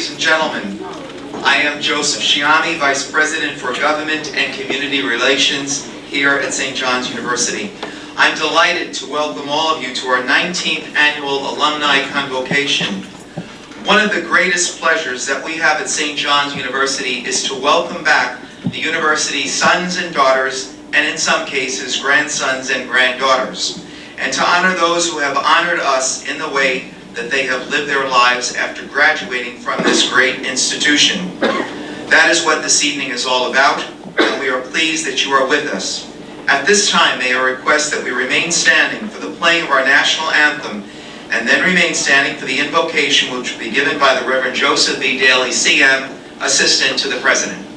ladies and gentlemen, I am Joseph Shiami, Vice President for Government and Community Relations here at St. John's University. I'm delighted to welcome all of you to our 19th annual Alumni Convocation. One of the greatest pleasures that we have at St. John's University is to welcome back the university's sons and daughters, and in some cases, grandsons and granddaughters, and to honor those who have honored us in the way that they have lived their lives after graduating from this great institution. That is what this evening is all about, and we are pleased that you are with us. At this time, may I request that we remain standing for the playing of our national anthem, and then remain standing for the invocation, which will be given by the Reverend Joseph B. Daly, CM, Assistant to the President.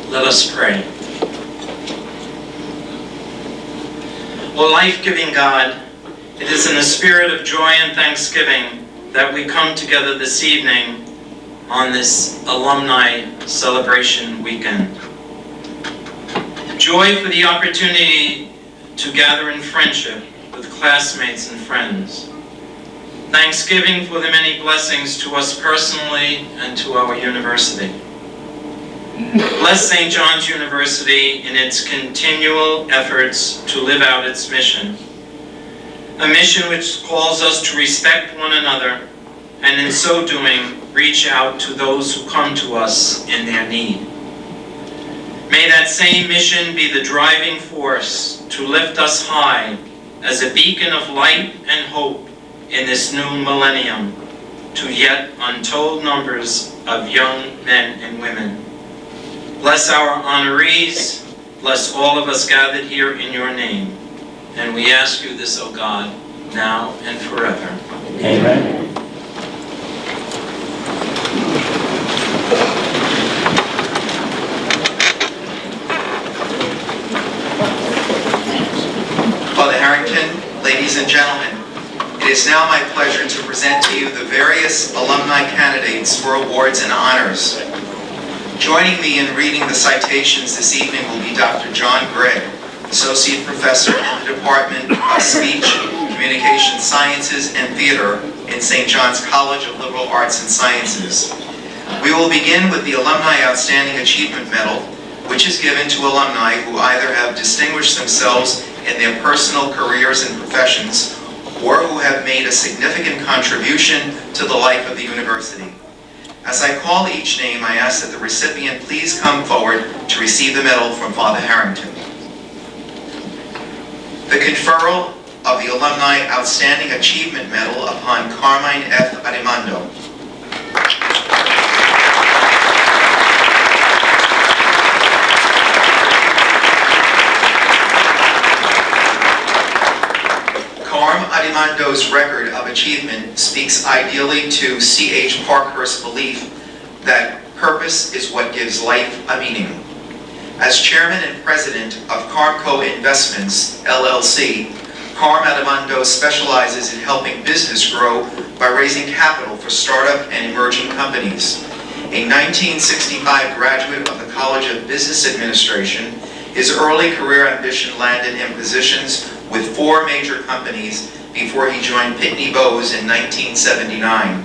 Let us pray. O life-giving God, it is in a spirit of joy and thanksgiving that we come together this evening on this alumni celebration weekend. Joy for the opportunity to gather in friendship with classmates and friends. Thanksgiving for the many blessings to us personally and to our university. Bless St. John's University in its continual efforts to live out its mission, a mission which calls us to respect one another, and in so doing, reach out to those who come to us in their need. May that same mission be the driving force to lift us high as a beacon of light and hope in this new millennium to yet untold numbers of young men and women. Bless our honorees, bless all of us gathered here in your name. And we ask you this, O God, now and forever. Amen. Father Harrington, ladies and gentlemen, it is now my pleasure to present to you the various alumni candidates for awards and honors. Joining me in reading the citations this evening will be Dr. John Gregg, Associate Professor in the Department of Speech, Communication Sciences, and Theater in St. John's College of Liberal Arts and Sciences. We will begin with the Alumni Outstanding Achievement Medal, which is given to alumni who either have distinguished themselves in their personal careers and professions, or who have made a significant contribution to the life of the university. As I call each name, I ask that the recipient please come forward to receive the medal from Father Harrington. The conferral of the Alumni Outstanding Achievement Medal upon Carmine F. Adimando. Adimando's record of achievement speaks ideally to C.H. Parkhurst's belief that purpose is what gives life a meaning. As chairman and president of Carmco Investments, LLC, Carm Adimando specializes in helping business grow by raising capital for startup and emerging companies. A 1965 graduate of the College of Business Administration, his early career ambition landed him positions with 4 major companies before he joined Pitney Bowes in 1979.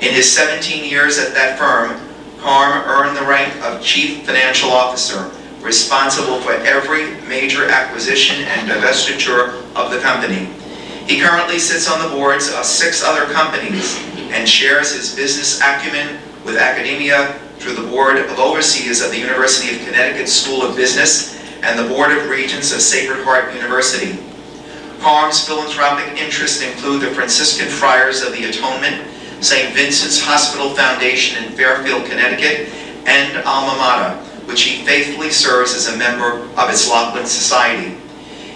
In his 17 years at that firm, Carm earned the rank of Chief Financial Officer, responsible for every major acquisition and divestiture of the company. He currently sits on the boards of 6 other companies and shares his business acumen with academia through the Board of Overseers of the University of Connecticut School of Business and the Board of Regents of Sacred Heart University. Carm's philanthropic interests include the Franciscan Friars of the Atonement, St. Vincent's Hospital Foundation in Fairfield, Connecticut, and Alma Mater, which he faithfully serves as a member of its Lachlan Society.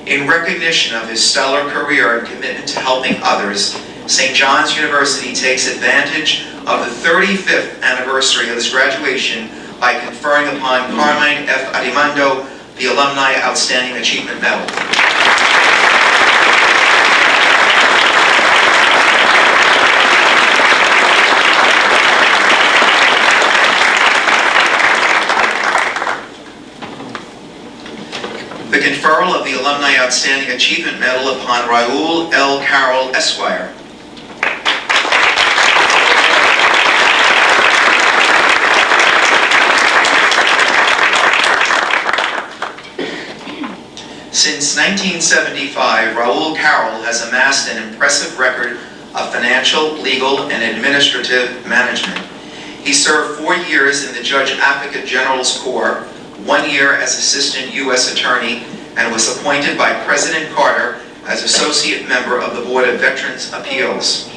In recognition of his stellar career and commitment to helping others, St. John's University takes advantage of the 35th anniversary of his graduation by conferring upon Carmine F. Adimando the Alumni Outstanding Achievement Medal. The conferral of the Alumni Outstanding Achievement Medal upon Raoul L. Carroll, Esquire. Since 1975, Raoul Carroll has amassed an impressive record of financial, legal, and administrative management. He served 4 years in the Judge Advocate General's Corps, 1 year as Assistant U.S. Attorney, and was appointed by President Carter as Associate Member of the Board of Veterans' Appeals.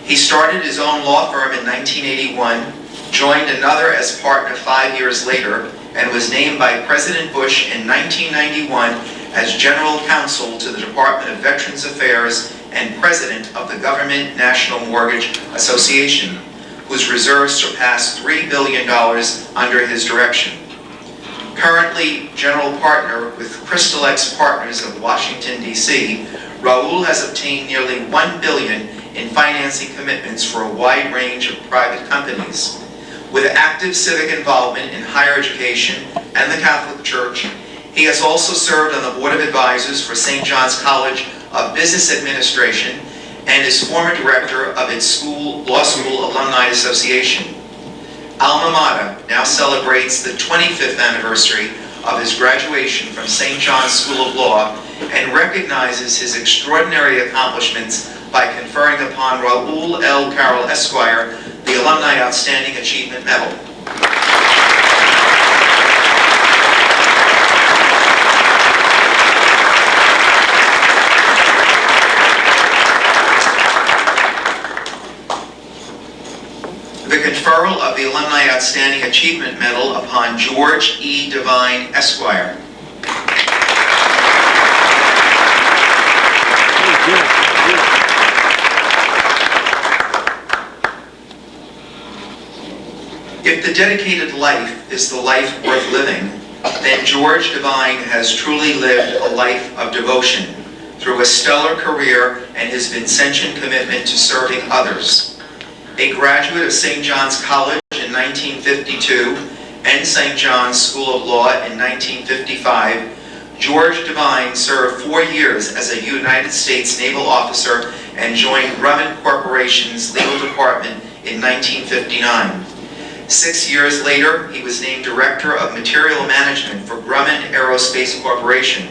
He started his own law firm in 1981, joined another as partner 5 years later, and was named by President Bush in 1991 as General Counsel to the Department of Veterans Affairs and President of the Government National Mortgage Association, whose reserves surpassed $3 billion under his direction. Currently General Partner with Crystal X Partners of Washington, D.C., Raoul has obtained nearly $1 billion in financing commitments for a wide range of private companies. With active civic involvement in higher education and the Catholic Church, he has also served on the Board of Advisors for St. John's College of Business Administration and is former director of its Law School Alumni Association. Alma Mater now celebrates the 25th anniversary of his graduation from St. John's School of Law and recognizes his extraordinary accomplishments by conferring upon Raoul L. Carroll, Esquire, the Alumni Outstanding Achievement Medal. The conferral of the Alumni Outstanding Achievement Medal upon George E. Devine, Esquire. If the dedicated life is the life worth living, then George Devine has truly lived a life of devotion through a stellar career and his Vincentian commitment to serving others. A graduate of St. John's College in 1952 and St. John's School of Law in 1955, George Devine served 4 years as a United States naval officer and joined Grumman Corporation's legal department in 1959. 6 years later, he was named Director of Material Management for Grumman Aerospace Corporation,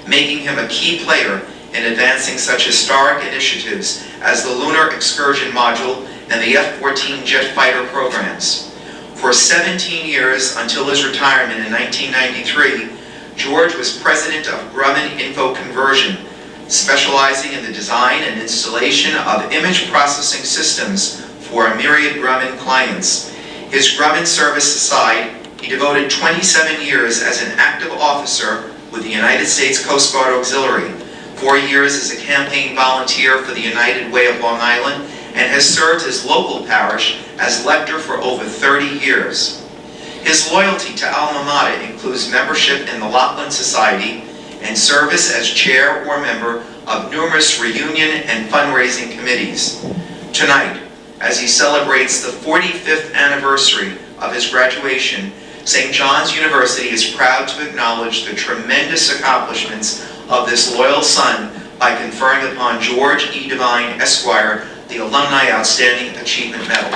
making him a key player in advancing such historic initiatives as the Lunar Excursion Module and the F-14 jet fighter programs. For 17 years, until his retirement in 1993, George was president of Grumman Info Conversion, specializing in the design and installation of image processing systems for a myriad Grumman clients. His Grumman service aside, he devoted 27 years as an active officer with the United States Coast Guard Auxiliary, 4 years as a campaign volunteer for the United Way of Long Island, and has served his local parish as lector for over 30 years. His loyalty to Alma Mater includes membership in the Lachlan Society and service as chair or member of numerous reunion and fundraising committees. Tonight, as he celebrates the 45th anniversary of his graduation, St. John's University is proud to acknowledge the tremendous accomplishments of this loyal son by conferring upon George E. Devine, Esquire, the Alumni Outstanding Achievement Medal.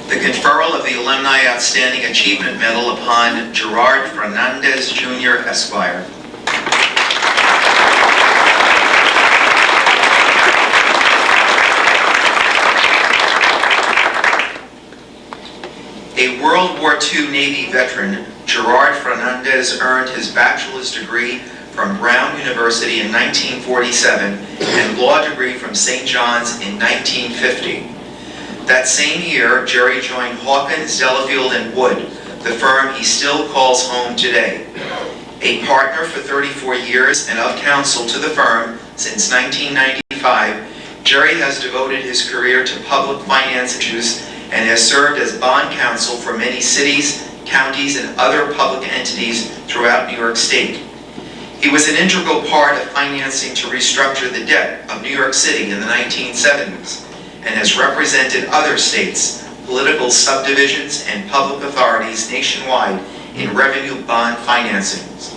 The conferral of the Alumni Outstanding Achievement Medal upon Gerard Fernandez, Jr., Esquire. A World War II Navy veteran, Gerard Fernandez earned his bachelor's degree from Brown University in 1947 and law degree from St. John's in 1950. That same year, Jerry joined Hawkins, Delafield, and Wood, the firm he still calls home today. A partner for 34 years and of counsel to the firm since 1995, Jerry has devoted his career to public finance issues and has served as bond counsel for many cities, counties, and other public entities throughout New York State. He was an integral part of financing to restructure the debt of New York City in the 1970s and has represented other states, political subdivisions, and public authorities nationwide in revenue bond financings.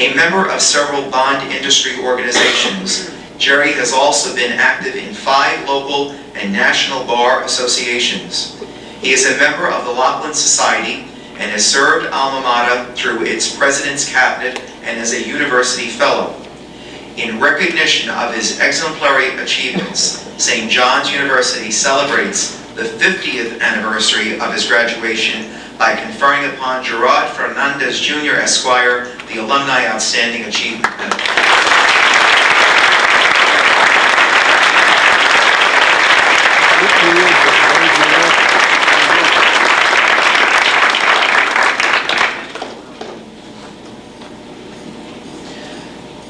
A member of several bond industry organizations, Jerry has also been active in 5 local and national bar associations. He is a member of the Laughlin Society and has served alma mater through its president's cabinet and as a university fellow. In recognition of his exemplary achievements, St. John's University celebrates the 50th anniversary of his graduation by conferring upon Gerard Fernandez, Jr., Esquire, the Alumni Outstanding Achievement Medal.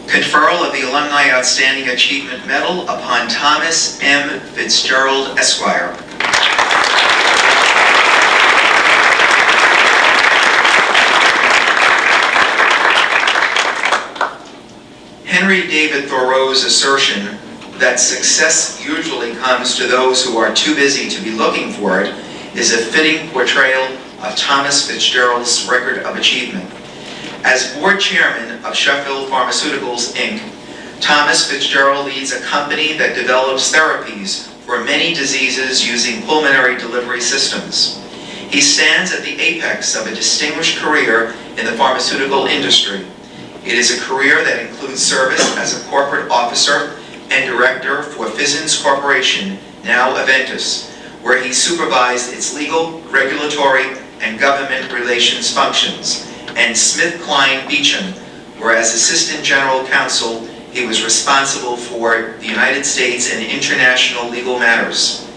Conferral of the Alumni Outstanding Achievement Medal upon Thomas M. Fitzgerald, Esquire. Henry David Thoreau's assertion that success usually comes to those who are too busy to be looking for it is a fitting portrayal of Thomas Fitzgerald's record of achievement. As board chairman of Sheffield Pharmaceuticals, Inc., Thomas Fitzgerald leads a company that develops therapies for many diseases using pulmonary delivery systems. He stands at the apex of a distinguished career in the pharmaceutical industry. It is a career that includes service as a corporate officer and director for Fitzgerald Corporation, now Aventis, where he supervised its legal, regulatory, and government relations functions, and SmithKline Beecham, where as Assistant General Counsel, he was responsible for the United States and international legal matters.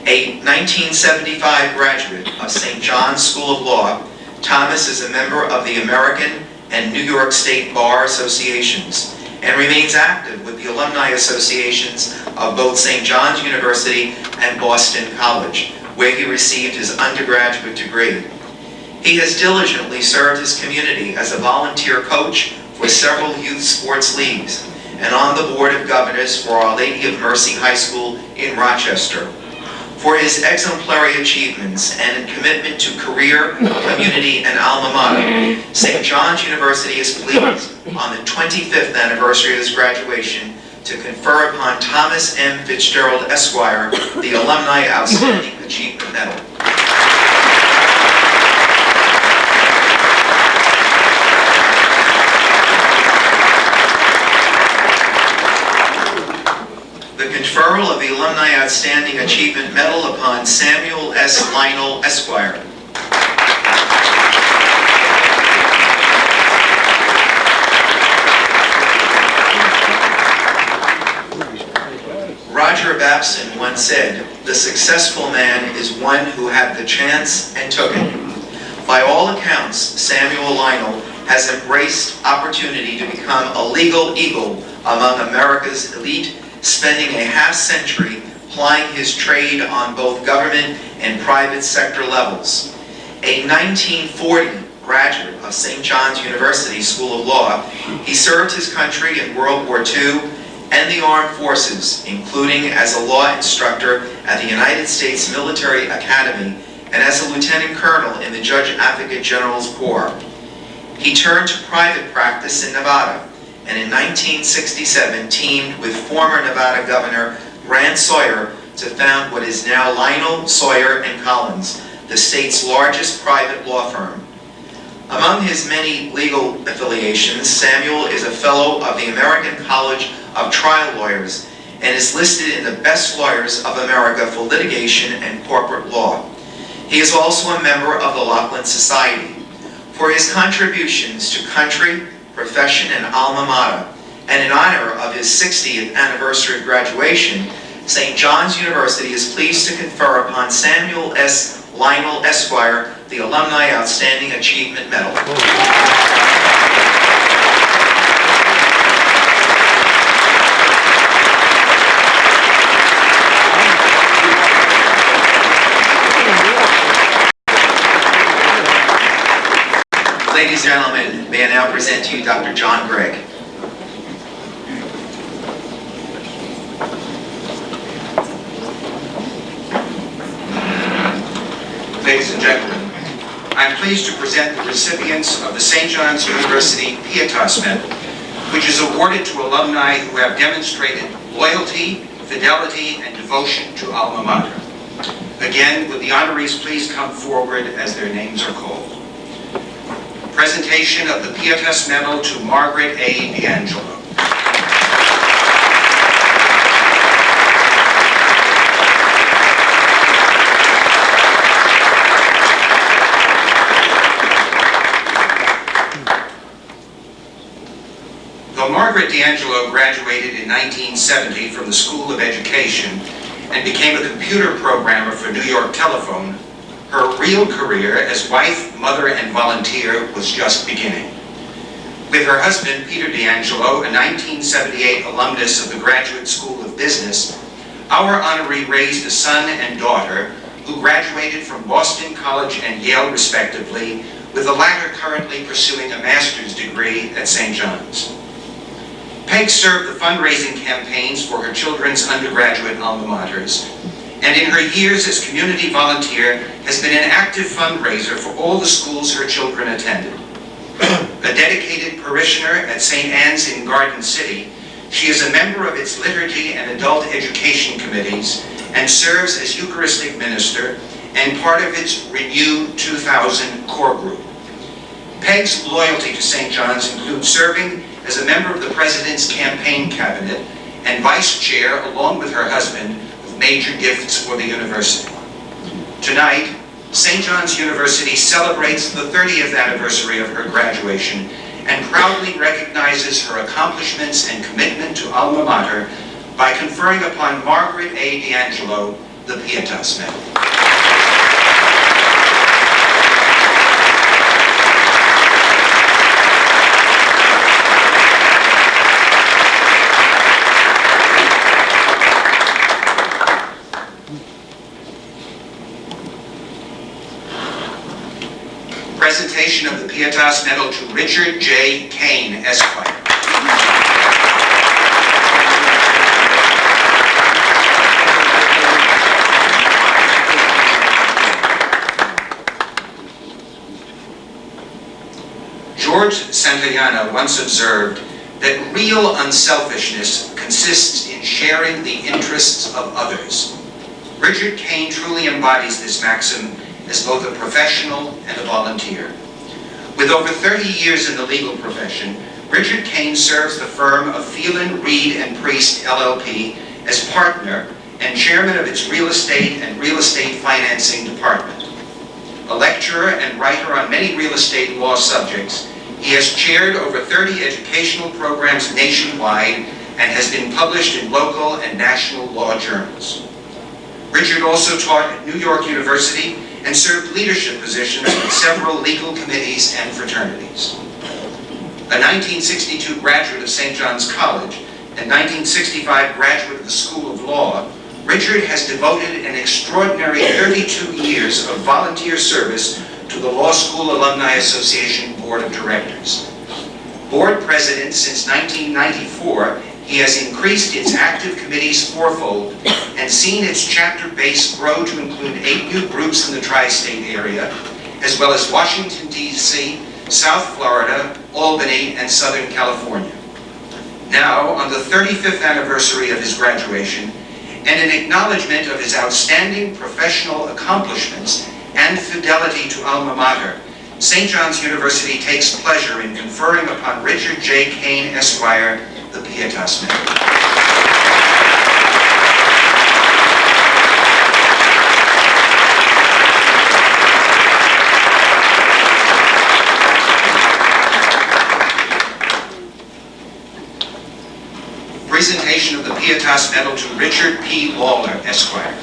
A 1975 graduate of St. John's School of Law, Thomas is a member of the American and New York State Bar Associations and remains active with the alumni associations of both St. John's University and Boston College, where he received his undergraduate degree. He has diligently served his community as a volunteer coach for several youth sports leagues and on the Board of Governors for Our Lady of Mercy High School in Rochester. For his exemplary achievements and commitment to career, community, and alma mater, St. John's University is pleased on the 25th anniversary of his graduation to confer upon Thomas M. Fitzgerald, Esquire, the Alumni Outstanding Achievement Medal. Conferral of the Alumni Outstanding Achievement Medal upon Samuel S. Lionel, Esquire. Roger Babson once said, "The successful man is one who had the chance and took it." By all accounts, Samuel Lionel has embraced opportunity to become a legal eagle among America's elite, spending a half-century plying his trade on both government and private sector levels. A 1940 graduate of St. John's University School of Law, he served his country in World War II and the armed forces, including as a law instructor at the United States Military Academy and as a lieutenant colonel in the Judge Advocate General's Corps. He turned to private practice in Nevada, and in 1967 teamed with former Nevada Governor Grant Sawyer to found what is now Lionel, Sawyer & Collins, the state's largest private law firm. Among his many legal affiliations, Samuel is a fellow of the American College of Trial Lawyers and is listed in the Best Lawyers of America for litigation and corporate law. He is also a member of the Laughlin Society. For his contributions to country, profession, and alma mater, and in honor of his 60th anniversary of graduation, St. John's University is pleased to confer upon Samuel S. Lionel, Esquire, the Alumni Outstanding Achievement Medal. Ladies and gentlemen, may I now present to you Dr. John Gregg. Ladies and gentlemen, I'm pleased to present the recipients of the St. John's University Pietas Medal, which is awarded to alumni who have demonstrated loyalty, fidelity, and devotion to alma mater. Again, would the honorees please come forward as their names are called. Presentation of the Pietas Medal to Margaret A. D'Angelo. Though Margaret D'Angelo graduated in 1970 from the School of Education and became a computer programmer for New York Telephone, her real career as wife, mother, and volunteer was just beginning. With her husband, Peter D'Angelo, a 1978 alumnus of the Graduate School of Business, our honoree raised a son and daughter who graduated from Boston College and Yale respectively, with the latter currently pursuing a master's degree at St. John's. Peg served the fundraising campaigns for her children's undergraduate alma maters, and in her years as community volunteer has been an active fundraiser for all the schools her children attended. A dedicated parishioner at St. Anne's in Garden City, she is a member of its liturgy and adult education committees and serves as Eucharistic minister and part of its Renew 2000 core group. Peg's loyalty to St. John's includes serving as a member of the President's campaign cabinet and vice chair, along with her husband, of major gifts for the university. Tonight, St. John's University celebrates the 30th anniversary of her graduation and proudly recognizes her accomplishments and commitment to alma mater by conferring upon Margaret A. D'Angelo the Pietas Medal. Presentation of the Pietas Medal to Richard J. Kane, Esquire. George Santayana once observed that real unselfishness consists in sharing the interests of others. Richard Kane truly embodies this maxim as both a professional and a volunteer. With over 30 years in the legal profession, Richard Kane serves the firm of Phelan, Reed and Priest, LLP, as partner and chairman of its real estate and real estate financing department. A lecturer and writer on many real estate law subjects, he has chaired over 30 educational programs nationwide and has been published in local and national law journals. Richard also taught at New York University and served leadership positions in several legal committees and fraternities. A 1962 graduate of St. John's College and 1965 graduate of the School of Law, Richard has devoted an extraordinary 32 years of volunteer service to the Law School Alumni Association Board of Directors. Board President since 1994, he has increased its active committees fourfold and seen its chapter base grow to include 8 new groups in the tri-state area, as well as Washington, D.C., South Florida, Albany, and Southern California. Now, on the 35th anniversary of his graduation, and in acknowledgement of his outstanding professional accomplishments and fidelity to alma mater, St. John's University takes pleasure in conferring upon Richard J. Kane, Esquire, the Pietas Medal. Presentation of the Pietas Medal to Richard P. Lawlor, Esquire.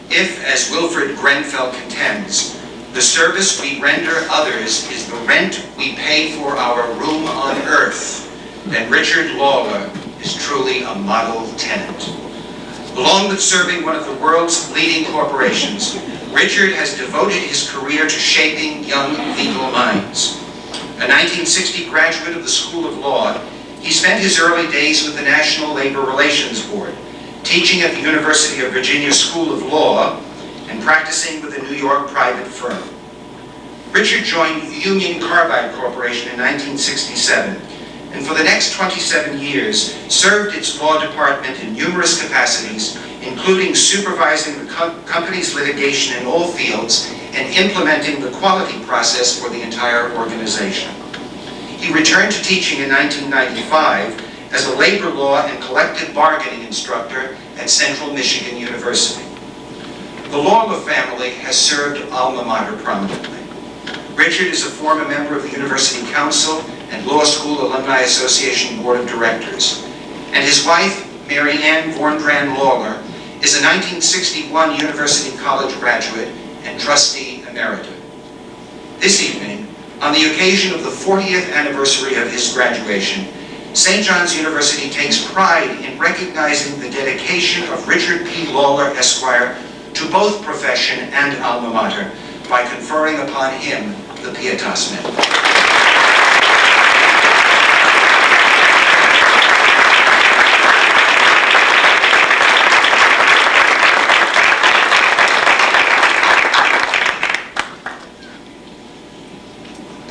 If, as Wilfred Grenfell contends, the service we render others is the rent we pay for our room on earth, then Richard Lawlor is truly a model tenant. Along with serving one of the world's leading corporations, Richard has devoted his career to shaping young legal minds. A 1960 graduate of the School of Law, he spent his early days with the National Labor Relations Board, teaching at the University of Virginia School of Law and practicing with a New York private firm. Richard joined Union Carbide Corporation in 1967, and for the next 27 years served its law department in numerous capacities, including supervising the company's litigation in all fields and implementing the quality process for the entire organization. He returned to teaching in 1995 as a labor law and collective bargaining instructor at Central Michigan University. The Lawlor family has served alma mater prominently. Richard is a former member of the University Council and Law School Alumni Association Board of Directors, and his wife, Mary Ann Vorndran Lawlor, is a 1961 University College graduate and trustee emerita. This evening, on the occasion of the 40th anniversary of his graduation, St. John's University takes pride in recognizing the dedication of Richard P. Lawlor, Esquire, to both profession and alma mater by conferring upon him the Pietas Medal.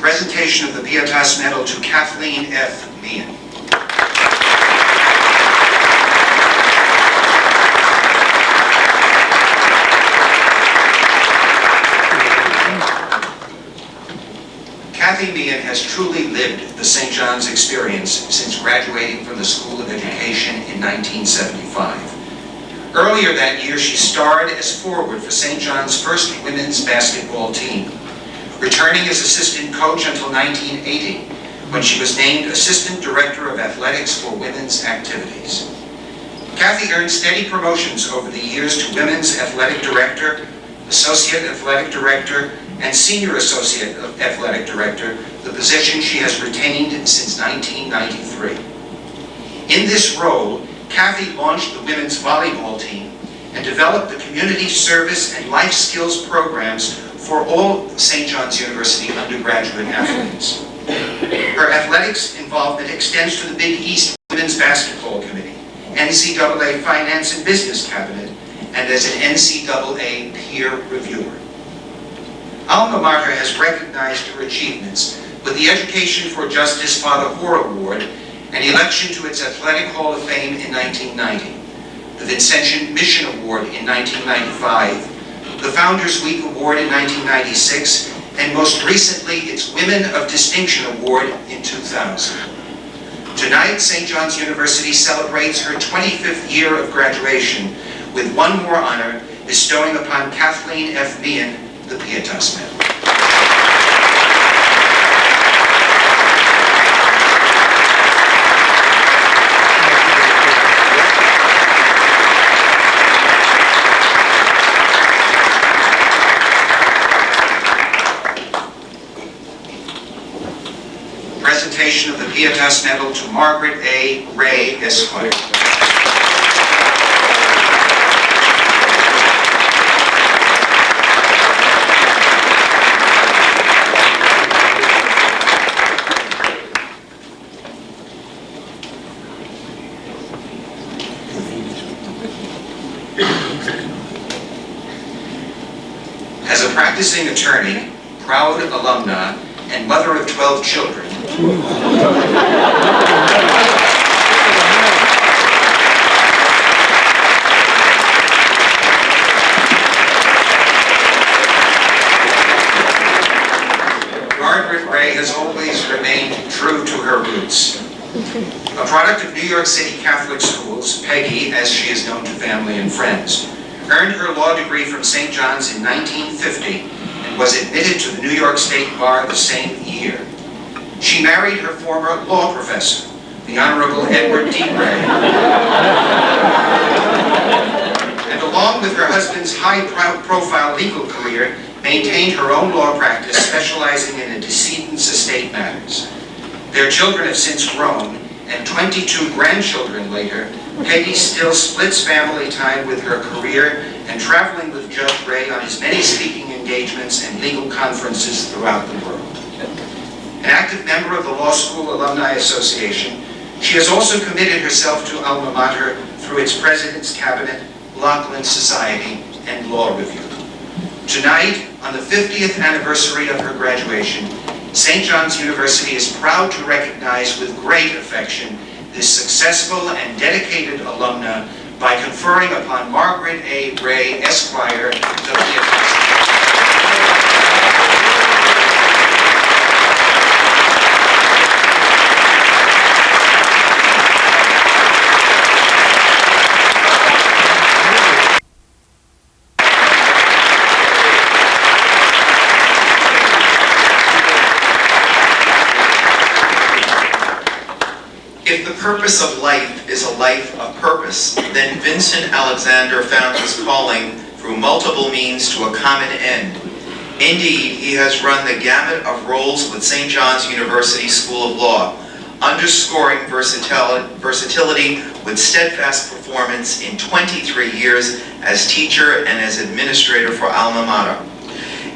Presentation of the Pietas Medal to Kathleen F. Meehan. Kathy Meehan has truly lived the St. John's experience since graduating from the School of Education in 1975. Earlier that year, she starred as forward for St. John's first women's basketball team, returning as assistant coach until 1980, when she was named Assistant Director of Athletics for Women's Activities. Kathy earned steady promotions over the years to Women's Athletic Director, Associate Athletic Director, and Senior Associate Athletic Director, the position she has retained since 1993. In this role, Kathy launched the women's volleyball team and developed the community service and life skills programs for all St. John's University undergraduate athletes. Her athletics involvement extends to the Big East Women's Basketball Committee, NCAA Finance and Business Cabinet, and as an NCAA peer reviewer. Alma Mater has recognized her achievements with the Education for Justice Father Hoare Award and election to its Athletic Hall of Fame in 1990, the Vincent Mission Award in 1995, the Founders Week Award in 1996, and most recently its Women of Distinction Award in 2000. Tonight, St. John's University celebrates her 25th year of graduation with one more honor, bestowing upon Kathleen F. Meehan the Pietas Medal. Presentation of the Pietas Medal to Margaret A. Ray, Esquire. practicing attorney, proud alumna, and mother of 12 children. Margaret Ray has always remained true to her roots. A product of New York City Catholic schools, Peggy, as she is known to family and friends, earned her law degree from St. John's in 1950 and was admitted to the New York State Bar the same year. She married her former law professor, the Honorable Edward D. Ray, and along with her husband's high-profile legal career, maintained her own law practice specializing in antecedents estate matters. Their children have since grown, and 22 grandchildren later, Peggy still splits family time with her career and traveling with Judge Ray on his many speaking engagements and legal conferences throughout the world. An active member of the Law School Alumni Association, she has also committed herself to alma mater through its President's Cabinet, Lachlan Society, and Law Review. Tonight, on the 50th anniversary of her graduation, St. John's University is proud to recognize with great affection this successful and dedicated alumna by conferring upon Margaret A. Ray, Esquire, the Pietas. If the purpose of life is a life of purpose, then Vincent Alexander found his calling through multiple means to a common end. Indeed, he has run the gamut of roles with St. John's University School of Law, underscoring versatility with steadfast performance in 23 years as teacher and as administrator for alma mater.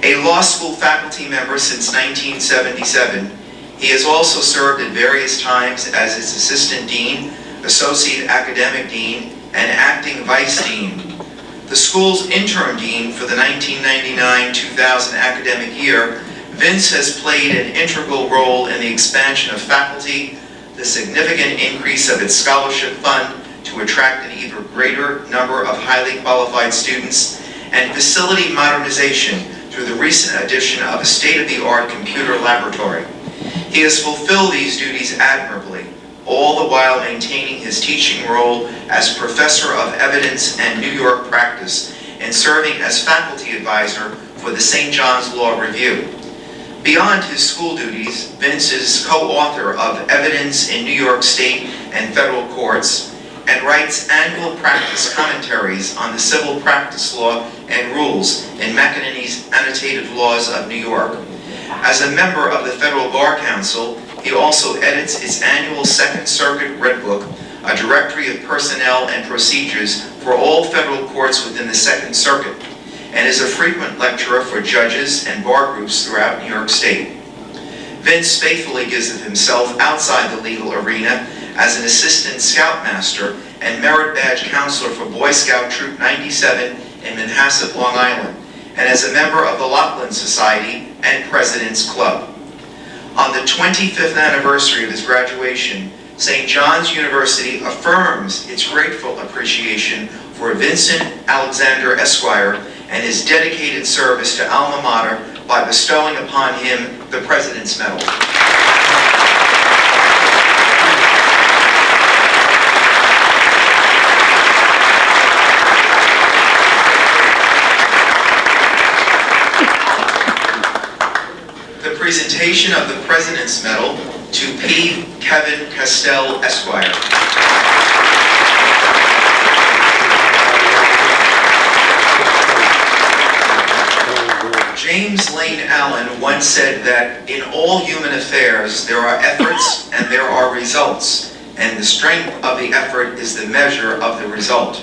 A law school faculty member since 1977, he has also served at various times as its assistant dean, associate academic dean, and acting vice dean. The school's interim dean for the 1999-2000 academic year, Vince has played an integral role in the expansion of faculty, the significant increase of its scholarship fund to attract an even greater number of highly qualified students, and facility modernization through the recent addition of a state-of-the-art computer laboratory. He has fulfilled these duties admirably, all the while maintaining his teaching role as Professor of Evidence and New York Practice and serving as faculty advisor for the St. John's Law Review. Beyond his school duties, Vince is co-author of Evidence in New York State and Federal Courts and writes annual practice commentaries on the civil practice law and rules in McEnany's Annotated Laws of New York. As a member of the Federal Bar Council, he also edits its annual Second Circuit Red Book, a directory of personnel and procedures for all federal courts within the Second Circuit, and is a frequent lecturer for judges and bar groups throughout New York State. Vince faithfully gives of himself outside the legal arena as an assistant scoutmaster and merit badge counselor for Boy Scout Troop 97 in Manhasset, Long Island, and as a member of the Lachlan Society and President's Club. On the 25th anniversary of his graduation, St. John's University affirms its grateful appreciation for Vincent Alexander Esquire and his dedicated service to alma mater by bestowing upon him the President's Medal. Presentation of the President's Medal to P. Kevin Castel, Esquire. James Lane Allen once said that in all human affairs there are efforts and there are results, and the strength of the effort is the measure of the result.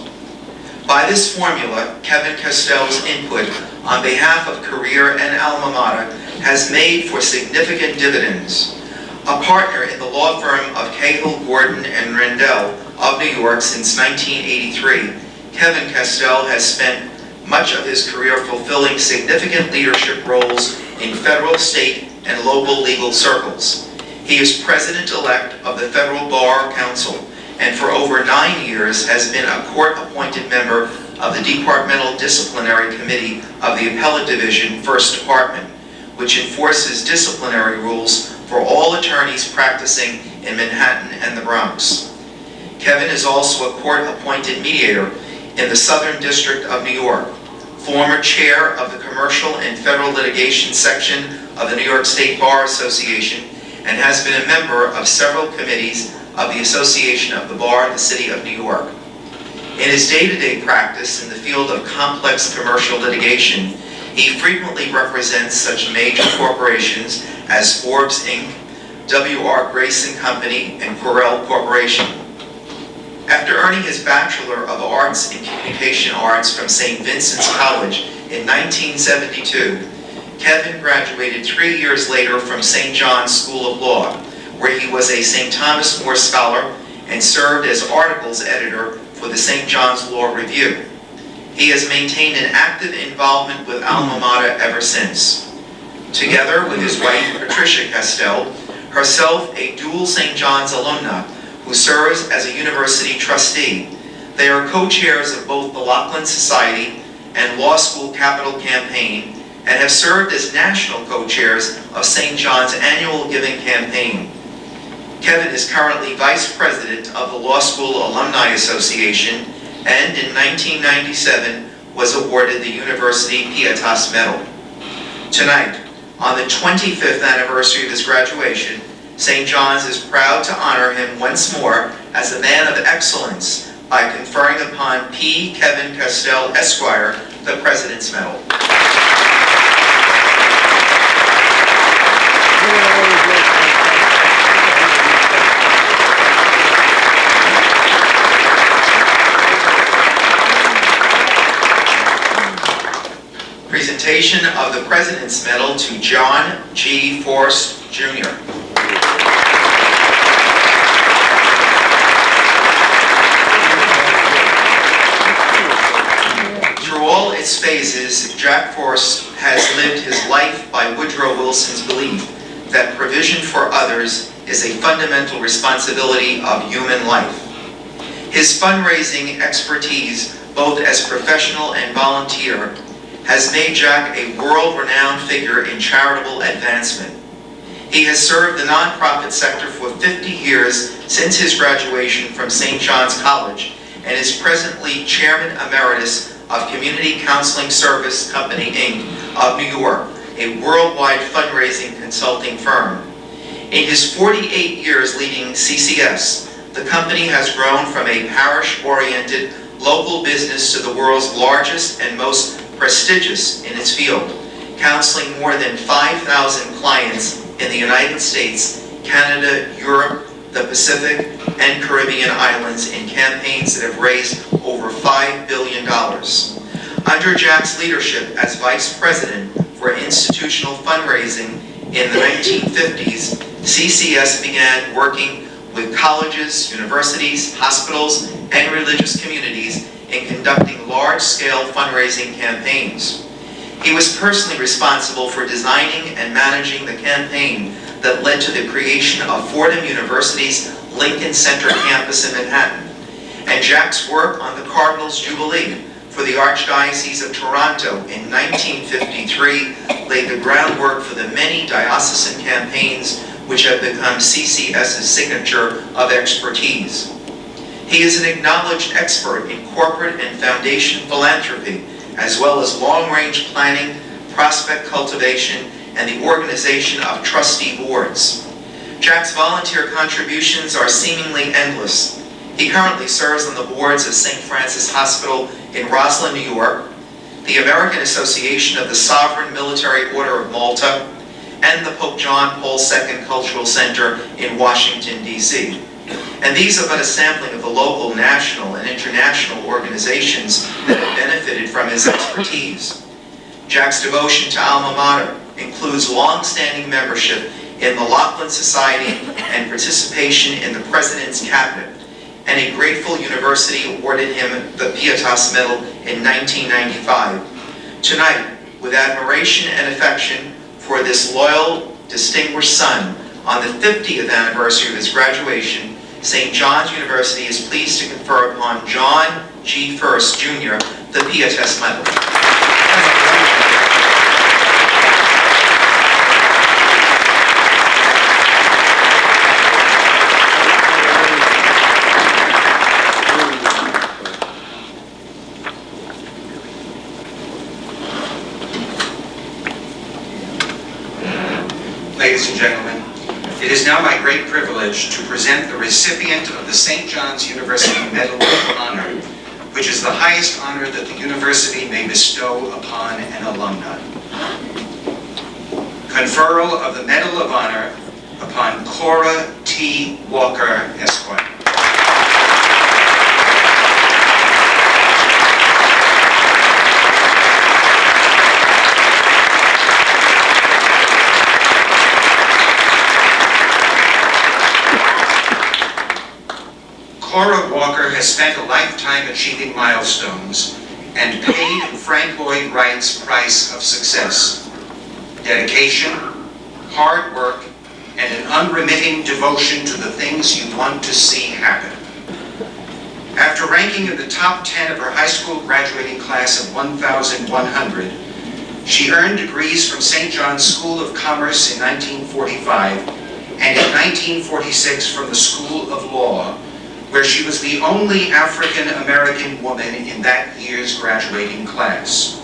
By this formula, Kevin Castel's input on behalf of career and alma mater has made for significant dividends. A partner in the law firm of Cahill, Gordon, and Rendell of New York since 1983, Kevin Castel has spent much of his career fulfilling significant leadership roles in federal, state, and local legal circles. He is President-elect of the Federal Bar Council, and for over 9 years has been a court-appointed member of the Departmental Disciplinary Committee of the Appellate Division, 1st Department, which enforces disciplinary rules for all attorneys practicing in Manhattan and the Bronx. Kevin is also a court-appointed mediator in the Southern District of New York, former chair of the Commercial and Federal Litigation Section of the New York State Bar Association, and has been a member of several committees of the Association of the Bar of the City of New York. In his day-to-day practice in the field of complex commercial litigation, he frequently represents such major corporations as Forbes Inc., W.R. Grace & Company, and Carroll Corporation. After earning his Bachelor of Arts in Communication Arts from St. Vincent's College in 1972, Kevin graduated 3 years later from St. John's School of Law, where he was a St. Thomas More Scholar and served as articles editor for the St. John's Law Review. He has maintained an active involvement with Alma Mater ever since. Together with his wife, Patricia Castel, herself a dual St. John's alumna who serves as a university trustee, they are co-chairs of both the Laughlin Society and Law School Capital Campaign, and have served as national co-chairs of St. John's annual giving campaign. Kevin is currently vice president of the Law School Alumni Association, and in 1997 was awarded the University Pietas Medal. Tonight, on the 25th anniversary of his graduation, St. John's is proud to honor him once more as a man of excellence by conferring upon P. Kevin Castel, Esquire, the President's Medal. Presentation of the President's Medal to John G. Forrest, Jr. Through all its phases, Jack Forrest has lived his life by Woodrow Wilson's belief that provision for others is a fundamental responsibility of human life. His fundraising expertise, both as professional and volunteer, has made Jack a world-renowned figure in charitable advancement. He has served the nonprofit sector for 50 years since his graduation from St. John's College, and is presently Chairman Emeritus of Community Counseling Service Company, Inc. of New York, a worldwide fundraising consulting firm. In his 48 years leading CCS, the company has grown from a parish-oriented local business to the world's largest and most prestigious in its field, counseling more than 5,000 clients in the United States, Canada, Europe, the Pacific, and Caribbean islands in campaigns that have raised over $5 billion. Under Jack's leadership as Vice President for Institutional Fundraising in the 1950s, CCS began working with colleges, universities, hospitals, and religious communities in conducting large-scale fundraising campaigns. He was personally responsible for designing and managing the campaign that led to the creation of Fordham University's Lincoln Center campus in Manhattan, and Jack's work on the Cardinals' Jubilee for the Archdiocese of Toronto in 1953 laid the groundwork for the many diocesan campaigns which have become CCS's signature of expertise. He is an acknowledged expert in corporate and foundation philanthropy, as well as long-range planning, prospect cultivation, and the organization of trustee boards. Jack's volunteer contributions are seemingly endless. He currently serves on the boards of St. Francis Hospital in Roslyn, New York, the American Association of the Sovereign Military Order of Malta, and the Pope John Paul II Cultural Center in Washington, D.C. And these are but a sampling of the local, national, and international organizations that have benefited from his expertise. Jack's devotion to Alma Mater includes long-standing membership in the Laughlin Society and participation in the President's Cabinet, and a grateful university awarded him the Pietas Medal in 1995. Tonight, with admiration and affection for this loyal, distinguished son, on the 50th anniversary of his graduation, St. John's University is pleased to confer upon John G. First, Jr., the Pietas Medal. Ladies and gentlemen, it is now my great privilege to present the recipient of the St. John's University Medal of Honor, which is the highest honor that the university may bestow upon an alumni. Conferral of the Medal of Honor upon Cora T. Walker, Esquire. Cora Walker has spent a lifetime achieving milestones and paid Frank Lloyd Wright's price of success. Dedication, hard work, and an unremitting devotion to the things you want to see happen. After ranking in the top 10 of her high school graduating class of 1,100, she earned degrees from St. John's School of Commerce in 1945 and in 1946 from the School of Law, where she was the only African-American woman in that year's graduating class.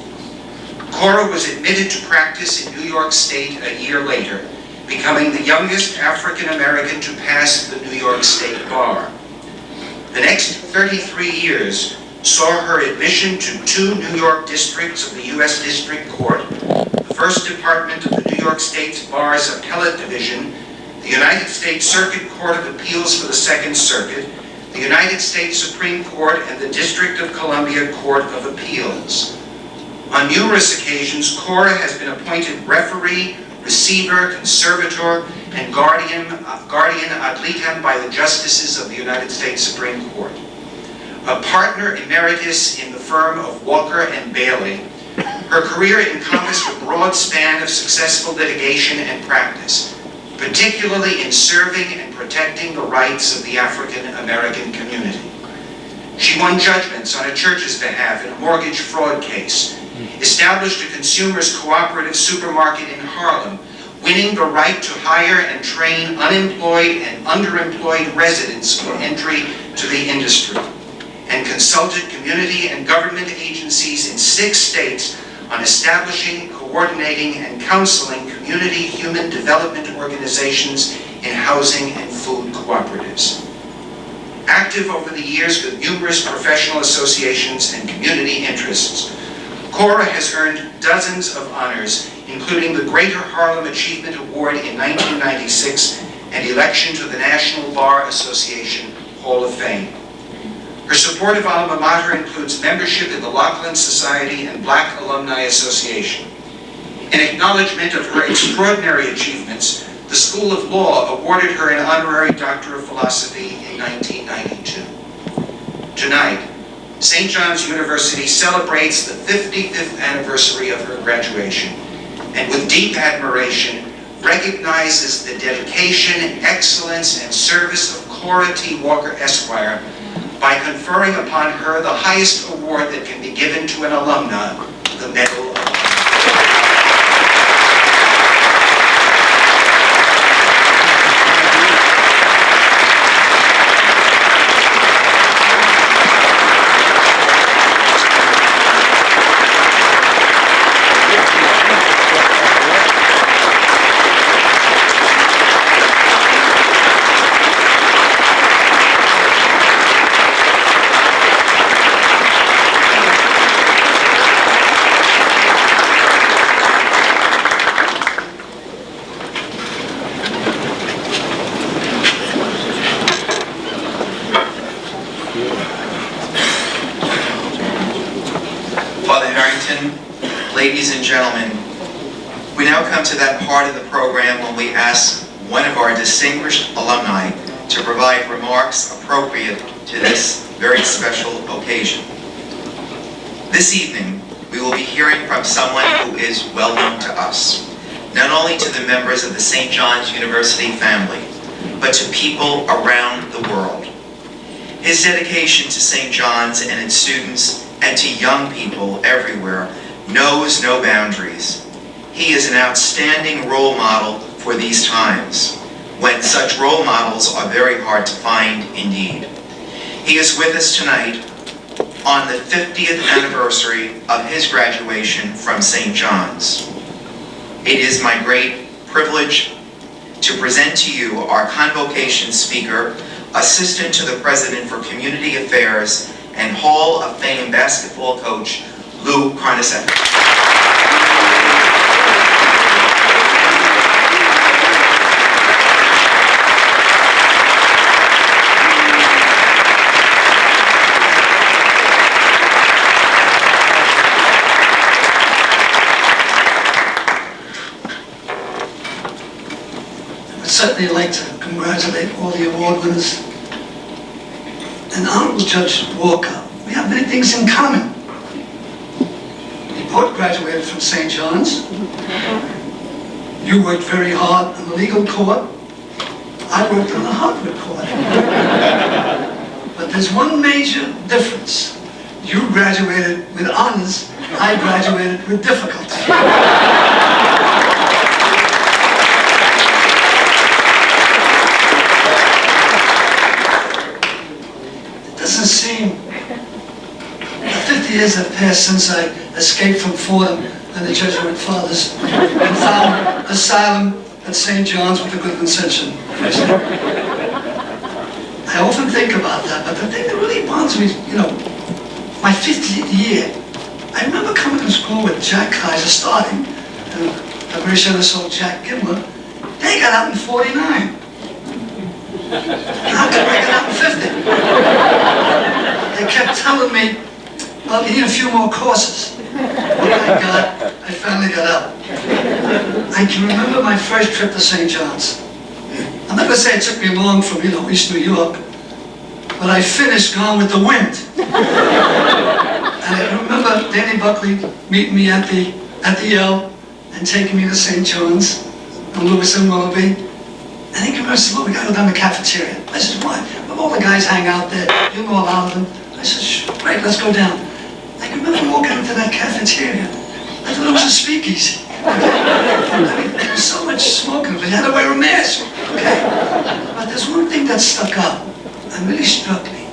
Cora was admitted to practice in New York State a year later, becoming the youngest African-American to pass the New York State bar. The next 33 years saw her admission to 2 New York districts of the U.S. District Court, the First Department of the New York State's Bar's Appellate Division, the United States Circuit Court of Appeals for the Second Circuit, the United States Supreme Court, and the District of Columbia Court of Appeals. On numerous occasions, Cora has been appointed referee, receiver, conservator, and guardian ad litem by the justices of the United States Supreme Court. A partner emeritus in the firm of Walker and Bailey, her career encompassed a broad span of successful litigation and practice, particularly in serving and protecting the rights of the African American community. She won judgments on a church's behalf in a mortgage fraud case, established a consumers cooperative supermarket in Harlem, winning the right to hire and train unemployed and underemployed residents for entry to the industry, and consulted community and government agencies in 6 states on establishing, coordinating, and counseling community human development organizations in housing and food cooperatives. Active over the years with numerous professional associations and community interests, Cora has earned dozens of honors, including the Greater Harlem Achievement Award in 1996 and election to the National Bar Association Hall of Fame. Her support of alma mater includes membership in the Laughlin Society and Black Alumni Association. In acknowledgement of her extraordinary achievements, the School of Law awarded her an honorary Doctor of Philosophy in 1992. Tonight, St. John's University celebrates the 55th anniversary of her graduation, and with deep admiration, recognizes the dedication, excellence, and service of Cora T. Walker, Esquire, by conferring upon her the highest award that can be given to an alumna, the Medal of Honor. Ladies and gentlemen, we now come to that part of the program when we ask one of our distinguished alumni to provide remarks appropriate to this very special occasion. This evening, we will be hearing from someone who is well known to us, not only to the members of the St. John's University family, but to people around the world. His dedication to St. John's and its students and to young people everywhere knows no boundaries. He is an outstanding role model for these times, when such role models are very hard to find indeed. He is with us tonight on the 50th anniversary of his graduation from St. John's. It is my great privilege to present to you our Convocation speaker, Assistant to the President for Community Affairs, and Hall of Fame basketball coach, Lou Carnesecca. I'd certainly like to congratulate all the award winners. And Honorable Judge Walker, we have many things in common. You both graduated from St. John's. You worked very hard on the legal court. I worked on the hardwood court. But there's one major difference. You graduated with honors. I graduated with difficulty. Doesn't seem the 50 years have passed since I escaped from Fordham and the Jesuit fathers and found asylum at St. John's with the good Vincent. I often think about that, but the thing that really bothers me is, my 50th year. I remember coming to school with Jack Kaiser starting, and the British saw Jack Gimler. They got out in 49. How could I get out in 50? They kept telling me, well, you need a few more courses. I finally got out. I can remember my first trip to St. John's. I'm not going to say it took me long from, East New York, but I finished Gone with the Wind. And I remember Danny Buckley meeting me at the L and taking me to St. John's and Lewis and Willoughby. And he came and said, look, we gotta go down to the cafeteria. I said, why? Well, all the guys hang out there. You know a lot of them. I said, great, let's go down. I can remember walking into that cafeteria. I thought it was a speakeasy. There was so much smoking, but you had to wear a mask. Okay? But there's one thing that stuck out and really struck me.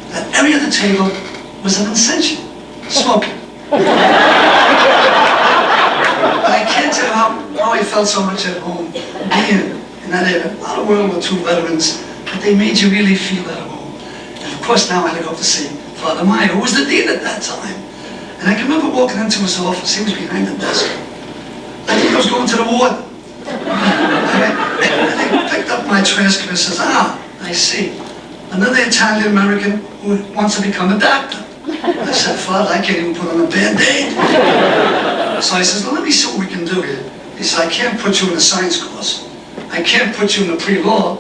That every other table was an ascension, smoking. But I can't tell how I felt so much at home being in that area. A lot of World War II veterans, but they made you really feel at home. And of course now I had to go to see Father Meyer, who was the dean at that time. And I can remember walking into his office, he was behind the desk. I think I was going to the ward. And he picked up my transcript and says, I see. Another Italian-American who wants to become a doctor. I said, Father, I can't even put on a Band-Aid. So I says, well, let me see what we can do here. He said, I can't put you in a science course. I can't put you in the pre-law.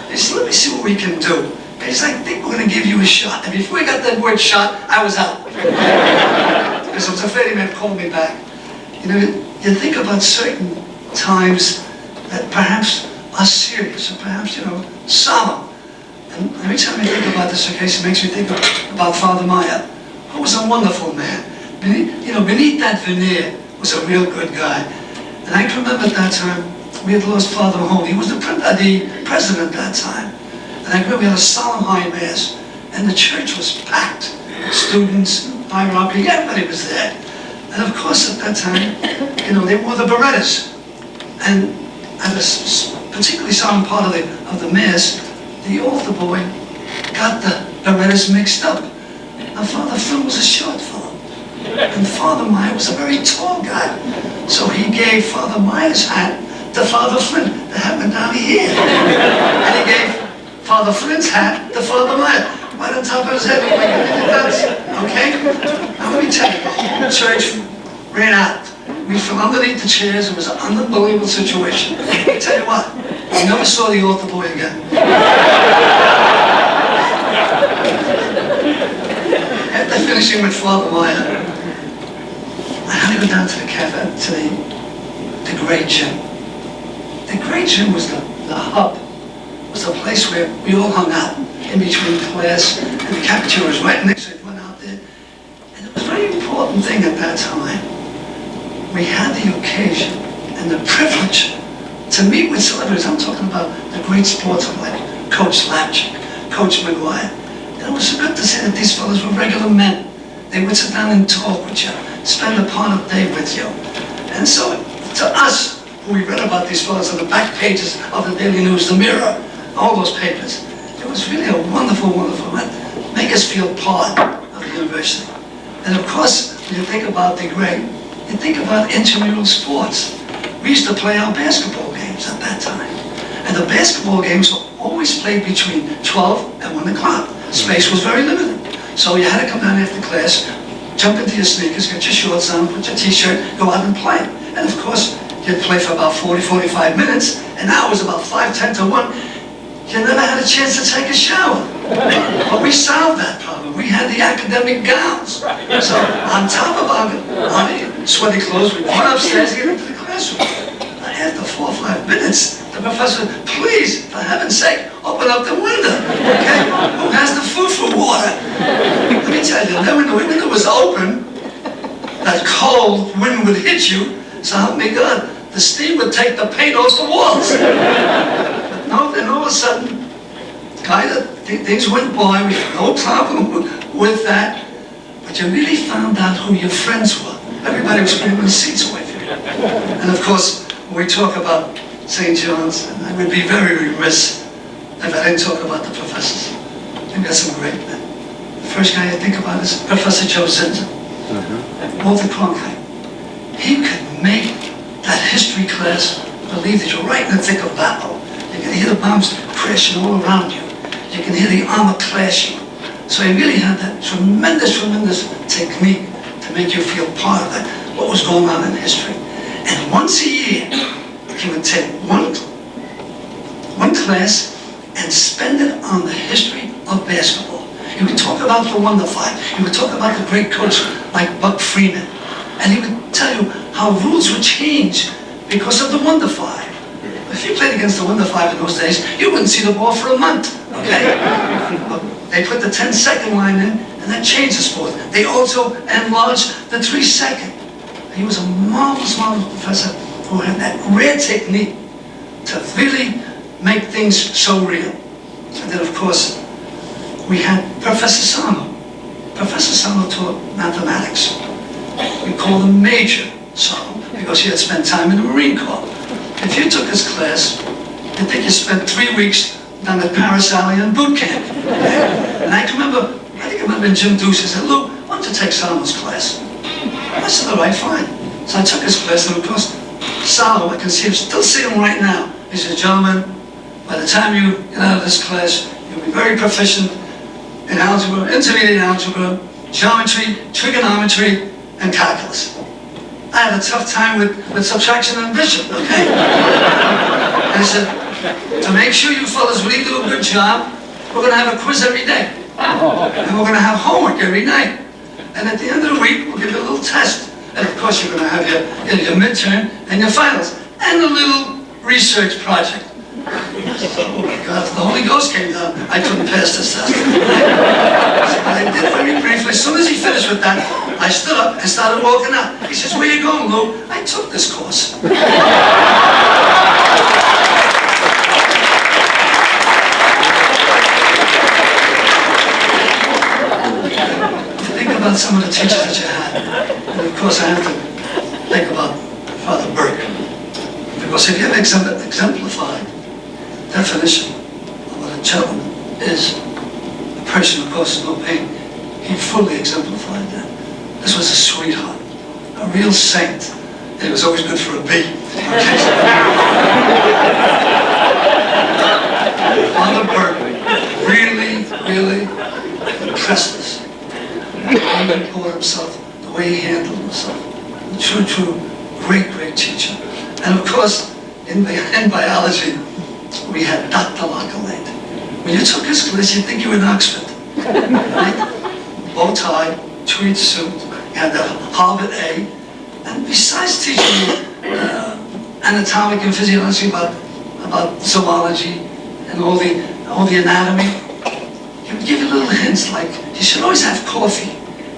He said, let me see what we can do. And he said, I think we're going to give you a shot. And before he got that word shot, I was out. Because I was afraid he might call me back. You think about certain times that perhaps are serious, or perhaps, solemn. And every time I think about this case, it makes me think about Father Meyer, who was a wonderful man. Beneath that veneer was a real good guy. And I can remember at that time, we had lost Father Mahoney. He was the president at that time. And I remember we had a solemn high mass, and the church was packed. Students, hierarchy, everybody was there. And of course at that time, they wore the Berettas. And at a particularly solemn part of the mass, the altar boy got the Berettas mixed up. Now Father Phil was a short fellow, and Father Meyer was a very tall guy. So he gave Father Meyer's hat to Father Flynn, the hat went down here. And he gave Father Flynn's hat to Father Meyer. Right on top of his head, like it does. Okay? Now let me tell you, the whole church ran out. From underneath the chairs, it was an unbelievable situation. I tell you what, I never saw the altar boy again. After finishing with Father Meyer, I go down to the cafe, to the great gym. The great gym was the hub, was the place where we all hung out in between class, and the cafeteria was right next to it, went out there. And it was a very important thing at that time. We had the occasion and the privilege to meet with celebrities. I'm talking about the great sportsmen like Coach Lapchick, Coach McGuire. And it was so good to see that these fellows were regular men. They would sit down and talk with you, spend a part of the day with you. And so, to us, who we read about these fellows on the back pages of the Daily News, the Mirror, all those papers, it was really a wonderful, wonderful event. Make us feel part of the university. And of course, when you think about the great, you think about intramural sports. We used to play our basketball games at that time. And the basketball games were always played between 12 and 1 o'clock. Space was very limited. So you had to come down after class, jump into your sneakers, get your shorts on, put your t-shirt, go out and play. And of course, you'd play for about 40, 45 minutes, and now it was about 5, 10 to 1. You never had a chance to take a shower. But we solved that problem. We had the academic gowns. So on top of our sweaty clothes, we'd run upstairs and get into the classroom. After 4 or 5 minutes, the professor would, please, for heaven's sake, open up the window. Okay? Who has the foo-foo water? Let me tell you, then when the window was open, that cold wind would hit you, so help me God, the steam would take the paint off the walls. But no, then all of a sudden, kind of, things went by, we had no problem with that, but you really found out who your friends were. Everybody was putting the seats away from you. And of course, when we talk about St. John's, and I would be very remiss if I didn't talk about the professors. We've got some great men. The first guy I think about is Professor Joe Zinzer. Walter Cronkite. He could make that history class believe that you're right in the thick of battle. You can hear the bombs crashing all around you. You can hear the armor clashing. So he really had that tremendous, tremendous technique to make you feel part of that, what was going on in history. And once a year, he would take one class and spend it on the history of basketball. He would talk about the Wonder Five. He would talk about the great coach like Buck Freeman. And he would tell you how rules would change because of the Wonder Five. If you played against the Wonder Five in those days, you wouldn't see the ball for a month, okay? They put the 10-second line in, and that changed the sport. They also enlarged the 3-second. He was a marvelous, marvelous professor who had that rare technique to really make things so real. And then, of course, we had Professor Sano. Professor Sano taught mathematics. We called him Major Sano because he had spent time in the Marine Corps. If you took his class, you'd think you spent 3 weeks down at Paris Alley in boot camp. And I think it might have been Jim Ducey said, Lou, why don't you take Sano's class? I said, all right, fine. So I took his class, and of course, Salo, I can still see him right now. He said, gentlemen, by the time you get out of this class, you'll be very proficient in algebra, intermediate algebra, geometry, trigonometry, and calculus. I had a tough time with subtraction and addition, okay? And he said, to make sure you fellas really do a good job, we're going to have a quiz every day. And we're going to have homework every night. And at the end of the week, we'll give you a little test. And of course, you're going to have your midterm and your finals. And a little research project. Oh my God, the Holy Ghost came down. I couldn't pass this test. But I did very briefly. As soon as he finished with that, I stood up and started walking out. He says, where you going, Lou? I took this course. Think about some of the teachers that you had. And of course, I have to think about Father Burke. Because if you have exemplified definition of what a gentleman is, a person who causes no pain, he fully exemplified that. This was a sweetheart, a real saint. It was always good for a B. Father Burke really, really impressed us. The way he poured himself, the way he handled himself. A true, great, great teacher. And of course, in biology, we had Dr. Lockerland. When you took his class, you'd think you were in Oxford. Right? Bow tie, tweed suit, you had the Harvard A, And besides teaching you anatomic and physiology about zoology and all the anatomy, he would give you little hints like you should always have coffee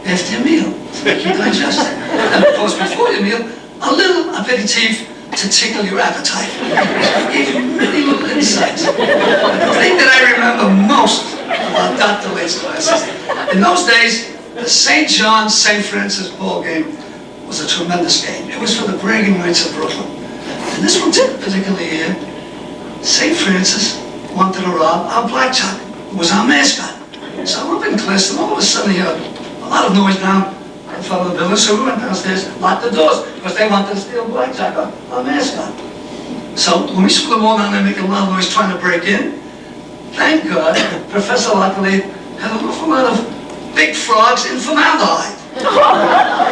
after your meal to make you digest it. And of course, before your meal, a little aperitif to tickle your appetite. He gave you many little insights. The thing that I remember most about Dr. Late's classes, in those days, the St. John's St. Francis ball game was a tremendous game. It was for the bragging rights of Brooklyn. And this one particular year, St. Francis wanted to rob our blackjack, who was our mascot. So I'm up in class, and all of a sudden he heard a lot of noise down in front of the building, so we went downstairs, locked the doors, because they wanted to steal blackjack, our mascot. So when we saw them all down there making a lot of noise trying to break in, thank God, Professor Lockley had an awful lot of big frogs in formaldehyde.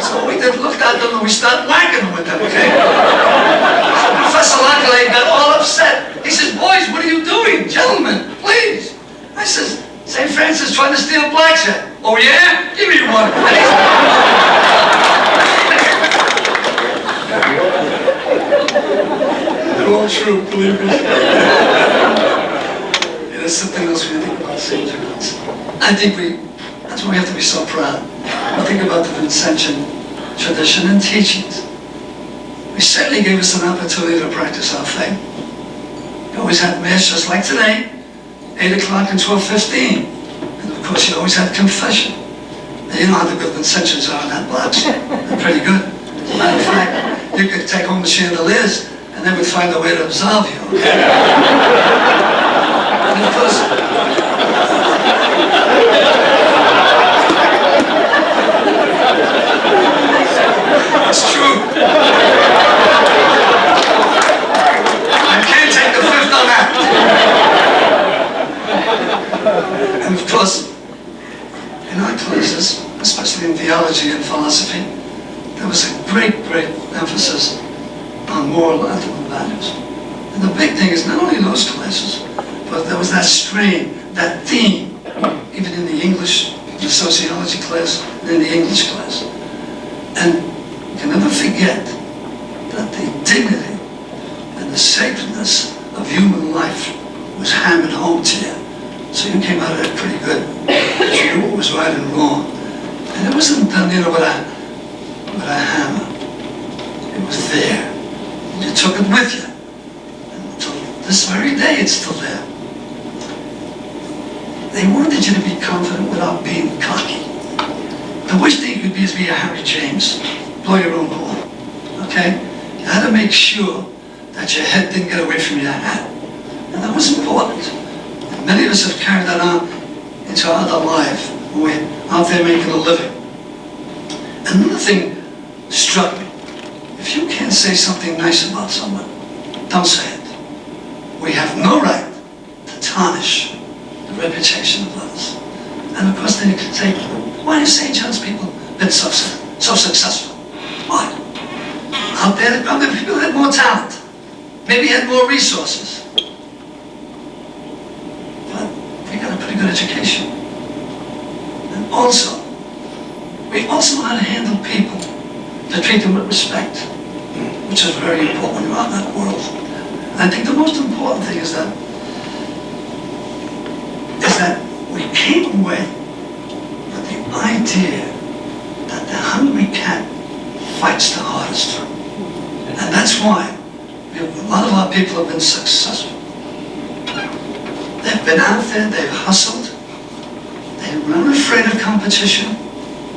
So we did looked at them and we started whacking them with them, okay? So Professor Lockley got all upset. He says, boys, what are you doing? Gentlemen, please. I says, St. Francis trying to steal blackjack. Oh yeah? Give me one. They're all true, believe me. Yeah, there's something else we think about St. John's. I think that's why we have to be so proud. We think about the Vincentian tradition and teachings. We certainly gave us an opportunity to practice our faith. We always had mass just like today, 8 o'clock and 12:15. And of course you always had confession. And you know how the good Vincentians are in that box. They're pretty good. As a matter of fact, you could take home the chandeliers and they would find a way to absolve you. Okay? And of course, it's true. I can't take the fifth on that. And of course, in our classes, especially in theology and philosophy, there was a great emphasis on moral and ethical values. And the big thing is not only in those classes, but there was that strain, that theme, even in the English, the sociology class, and in the English class. And you can never forget that the dignity and the sacredness of human life was hammered home to you. So you came out of it pretty good. You knew what was right and wrong. And it wasn't done, with a hammer. It was there. And you took it with you. And until this very day, it's still there. They wanted you to be confident without being cocky. The worst thing you could be is be a Harry James. Blow your own horn. Okay? You had to make sure that your head didn't get away from your hat. And that was important. And many of us have carried that on into our other life. We're out there making a living. Another thing struck me. If you can't say something nice about someone, don't say it. We have no right to tarnish the reputation of others. And of course then you can say, why have St. John's people been so successful? Why? Out there, probably people had more talent. Maybe had more resources. But we got a pretty good education. And also, we also know how to handle people, to treat them with respect, which is very important when you're out in that world. And I think the most important thing is that we came away with the idea that the hungry cat fights the hardest. And that's why a lot of our people have been successful. They've been out there, they've hustled, they weren't afraid of competition,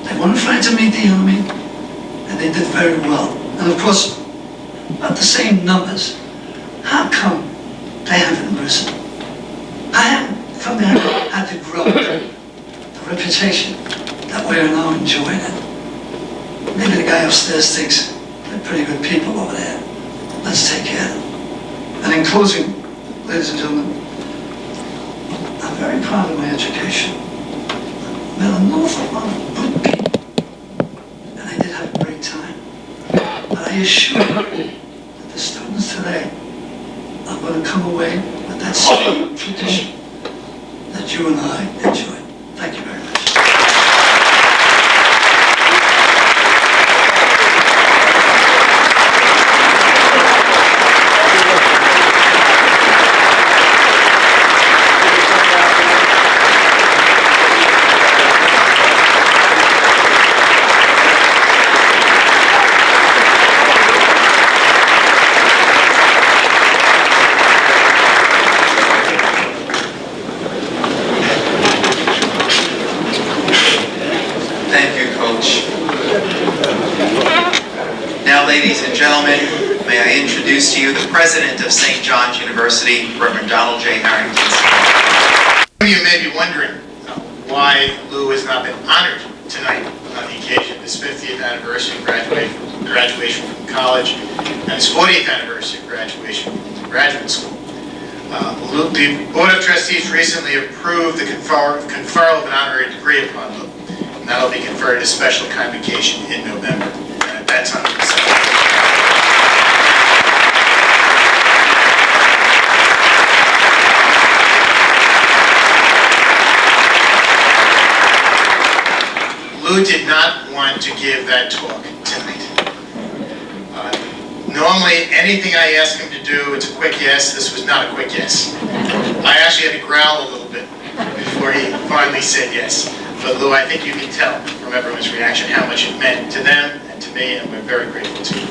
they weren't afraid to meet the enemy, and they did very well. And of course, about the same numbers. How come they haven't risen? How come they haven't had to grow the reputation that we are now enjoying it? Maybe the guy upstairs thinks they're pretty good people over there. Let's take care of them. And in closing, ladies and gentlemen, I'm very proud of my education. I met an awful lot of good people, and I did have a great time. But I assure you that the students today are going to come away with that same tradition that you and I enjoy. Thank you very much. introduce to you the president of St. John's University, Reverend Donald J. Harrington. You may be wondering why Lou has not been honored tonight on the occasion of his 50th anniversary of graduation from college and his 40th anniversary of graduation from graduate school. The Board of Trustees recently approved the conferral of an honorary degree upon Lou, and that will be conferred at a special convocation in November. And at that time, Lou did not want to give that talk tonight. Normally, anything I ask him to do, it's a quick yes. This was not a quick yes. I actually had to growl a little bit before he finally said yes. But Lou, I think you can tell from everyone's reaction how much it meant to them and to me, and we're very grateful to you.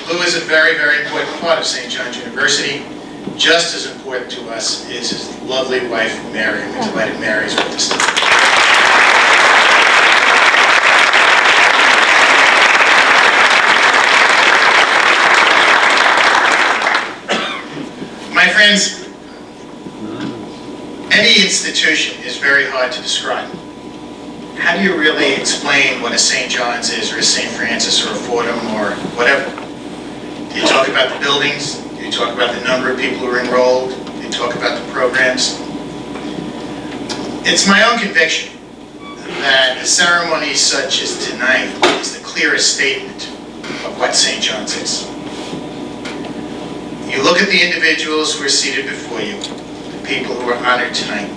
Lou is a very, very important part of St. John's University. Just as important to us is his lovely wife, Mary, and we're delighted Mary's with us today. My friends, any institution is very hard to describe. How do you really explain what a St. John's is, or a St. Francis, or a Fordham, or whatever? Do you talk about the buildings? Do you talk about the number of people who are enrolled? Do you talk about the programs? It's my own conviction that a ceremony such as tonight is the clearest statement of what St. John's is. You look at the individuals who are seated before you, the people who are honored tonight,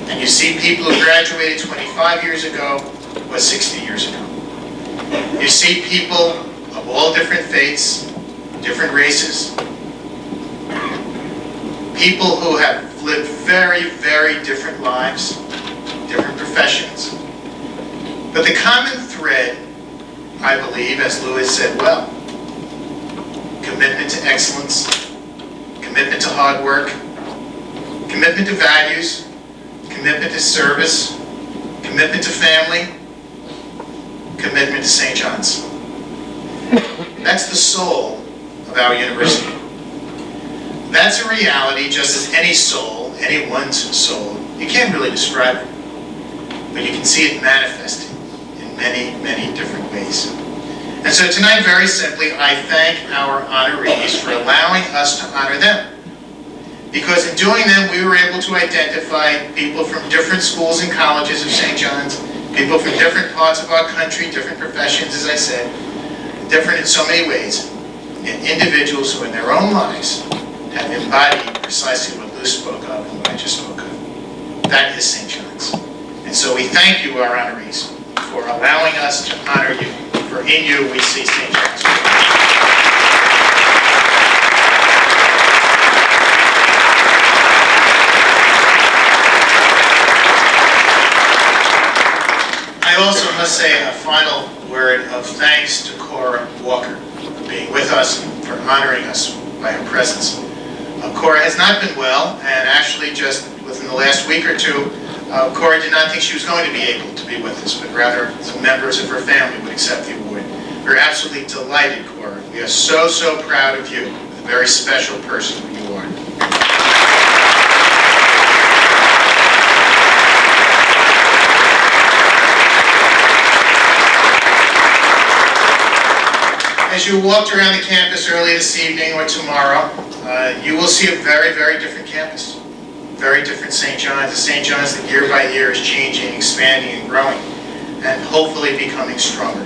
and you see people who graduated 25 years ago or 60 years ago. You see people of all different faiths, different races, people who have lived very, very different lives, different professions. But the common thread, I believe, as Lewis said well, commitment to excellence, commitment to hard work, commitment to values, commitment to service, commitment to family, commitment to St. John's. That's the soul of our university. That's a reality just as any soul, anyone's soul, you can't really describe it, but you can see it manifesting in many, many different ways. And so tonight, very simply, I thank our honorees for allowing us to honor them. Because in doing them, we were able to identify people from different schools and colleges of St. John's, people from different parts of our country, different professions, as I said, different in so many ways, and individuals who in their own lives have embodied precisely what Lou spoke of and what I just spoke of. That is St. John's. And so we thank you, our honorees, for allowing us to honor you, for in you we see St. John's. I also must say a final word of thanks to Cora Walker for being with us and for honoring us by her presence. Cora has not been well, and actually just within the last week or two, Cora did not think she was going to be able to be with us, but rather some members of her family would accept the award. We're absolutely delighted, Cora. We are so, so proud of you, the very special person who you are. As you walked around the campus early this evening or tomorrow, you will see a very, very different campus. Very different St. John's. A St. John's that year by year is changing, expanding, and growing, and hopefully becoming stronger.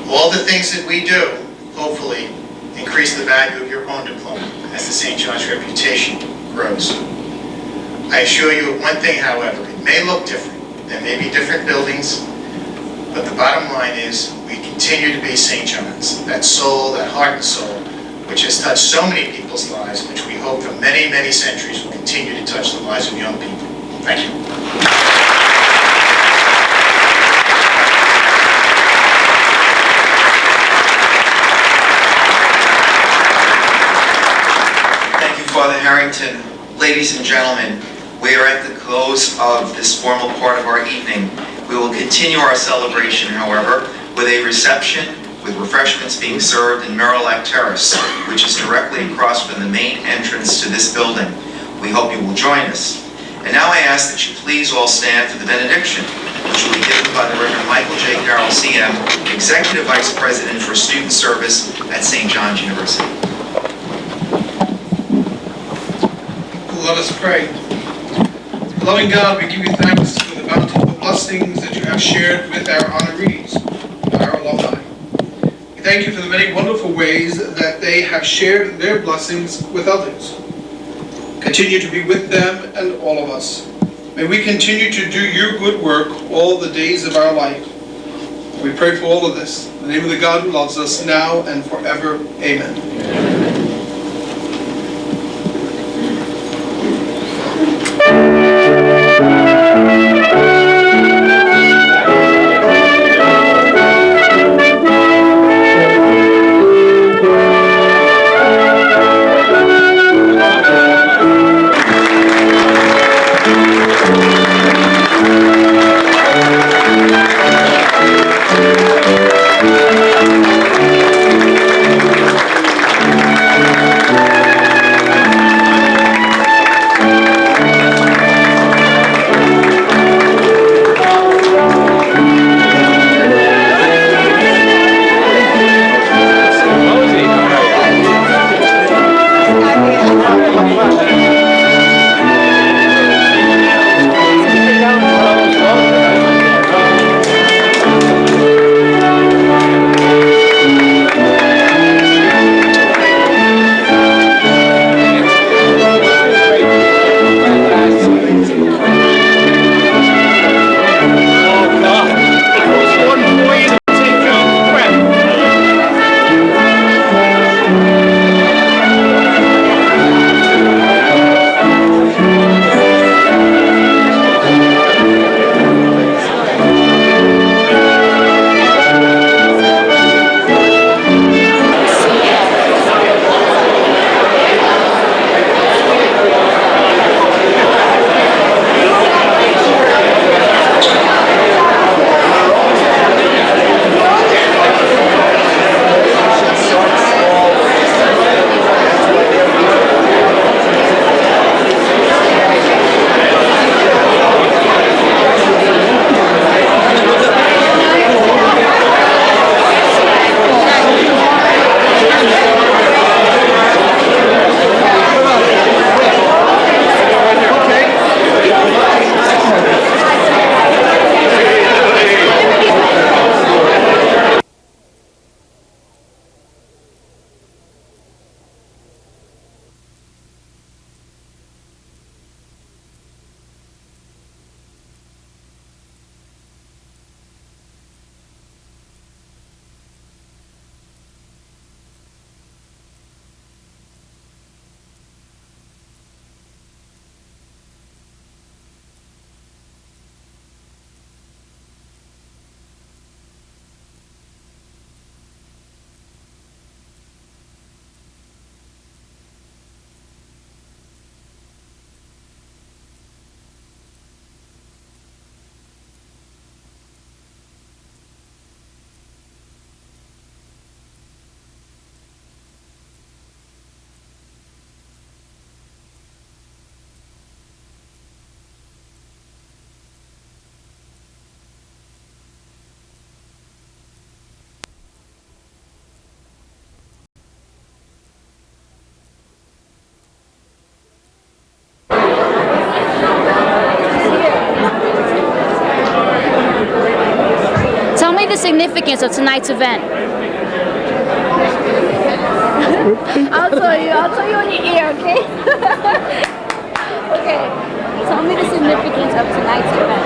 All the things that we do, hopefully, increase the value of your own diploma as the St. John's reputation grows. I assure you of one thing, however, it may look different. There may be different buildings, but the bottom line is we continue to be St. John's, that soul, that heart and soul, which has touched so many people's lives, which we hope for many, many centuries will continue to touch the lives of young people. Thank you. Thank you, Father Harrington. Ladies and gentlemen, we are at the close of this formal part of our evening. We will continue our celebration, however, with a reception with refreshments being served in Merrillac Terrace, which is directly across from the main entrance to this building. We hope you will join us. And now I ask that you please all stand for the benediction, which will be given by the Reverend Michael J. Carroll, CM, Executive Vice President for Student Service at St. John's University. Let us pray. Loving God, we give you thanks for the bountiful blessings that you have shared with our honorees, our alumni. We thank you for the many wonderful ways that they have shared their blessings with others. Continue to be with them and all of us. May we continue to do your good work all the days of our life. We pray for all of this. In the name of the God who loves us now and forever. Amen. Significance of tonight's event. I'll tell you in your ear, okay? Okay, tell me the significance of tonight's event.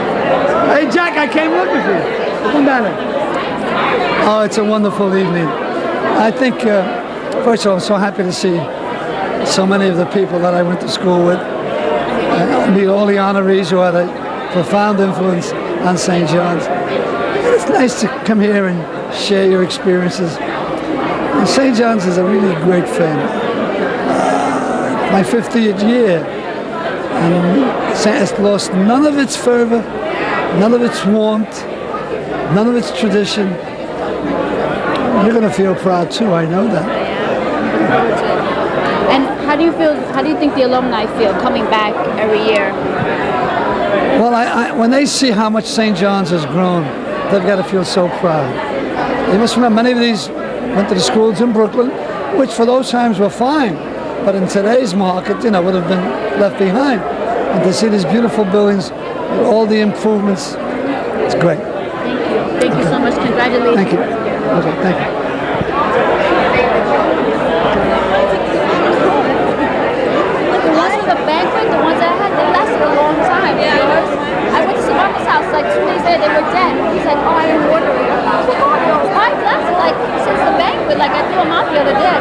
Hey Jack, I came looking for you. Come down here. Oh, it's a wonderful evening. I think, first of all, I'm so happy to see so many of the people that I went to school with. Meet all the honorees who had a profound influence on St. John's. It's nice to come here and share your experiences. And St. John's is a really great family. My 50th year, And it's lost none of its fervor, none of its warmth, none of its tradition. You're going to feel proud too, I know that. And how do you feel? How do you think the alumni feel coming back every year? Well, when they see how much St. John's has grown, they've got to feel so proud. You must remember, many of these went to the schools in Brooklyn, which for those times were fine, but in today's market, would have been left behind. And to see these beautiful buildings with all the improvements, it's great. Thank you. Thank you so much. Congratulations. Thank you. Okay, thank you. The ones for the banquet, the ones that I had, they lasted a long time. Yours, I went to Samantha's house, like 2 days later, they were dead. He's like, oh, I didn't order it. I was like, oh, no, mine lasted like since the banquet. Like I threw them out the other day.